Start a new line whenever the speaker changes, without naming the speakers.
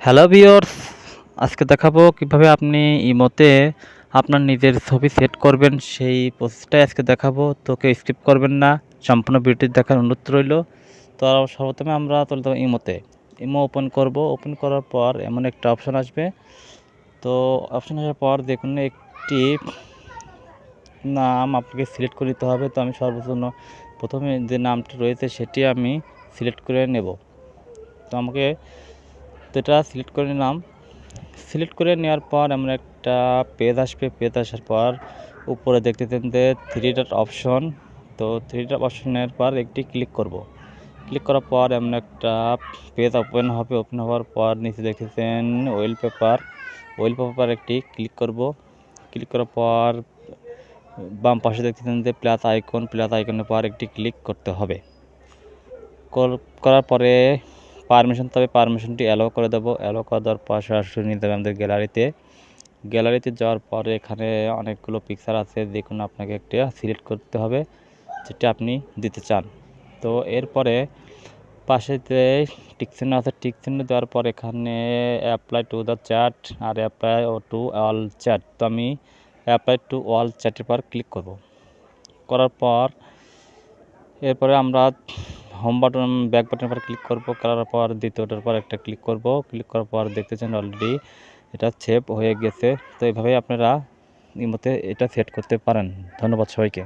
Hello viewers, আজকে দেখাবো কিভাবে আপনি ইমোতে আপনার নিজের ছবি সেট করবেন সেই প্রসেসটাই আজকে দেখাবো। তো কেউ স্কিপ করবেন না, সম্পূর্ণ ভিডিওটি দেখার অনুরোধ রইল। তো সর্বপ্রথমে আমরা চলে যাব ইমোতে। ইমো ওপেন করব। ওপেন করার পর এমন একটা অপশন আসবে। তো অপশন আসার পর দেখুন একটি নাম আপনাকে সিলেক্ট করে নিতে হবে। তো আমি প্রথমে যে নামটি রয়েছে সেটি আমি সিলেক্ট করে নেব। তো আমাকে এটা সিলেক্ট করে নিলাম। সিলেক্ট করে নেওয়ার পর এমন একটা পেজ আসবে। পেজ আসার পর উপরে দেখতেছেন যে 3 ডট অপশন। তো 3 ডট অপশনের পর একটি ক্লিক করব। ক্লিক করার পর এমন একটা পেজ ওপেন হবে। ওপেন হওয়ার পর নিচে দেখতেছেন ওয়ালপেপার একটি ক্লিক করব। ক্লিক করার পর বাম পাশে দেখতেছেন যে প্লাস আইকনের পর একটি ক্লিক করতে হবে। করার পরে পারমিশন, তবে পারমিশনটি অ্যালাউ করে দেবো। অ্যালাউ করে দেওয়ার পর সরাসরি নিয়ে যাবে আমাদের গ্যালারিতে যাওয়ার পরে এখানে অনেকগুলো পিকচার আছে, দেখুন আপনাকে একটা সিলেক্ট করতে হবে যেটা আপনি দিতে চান। তো এরপরে পাশে যে টিক চিহ্ন আছে, টিক চিহ্ন দেওয়ার পর এখানে অ্যাপ্লাই টু দ্য চ্যাট আর অ্যাপ্লাই টু অল চ্যাট। তো আমি অ্যাপ্লাই টু অল চ্যাটের পর ক্লিক করব। করার পর এরপরে আমরা ব্যাক বাটনের পর ক্লিক করব। করার পর দ্বিতীয়টার পর একটা ক্লিক করব। ক্লিক করার পর দেখতেছেন অলরেডি এটা সেভ হয়ে গেছে। তো এভাবেই আপনারা ইমোতে এটা সেট করতে পারেন। ধন্যবাদ সবাইকে।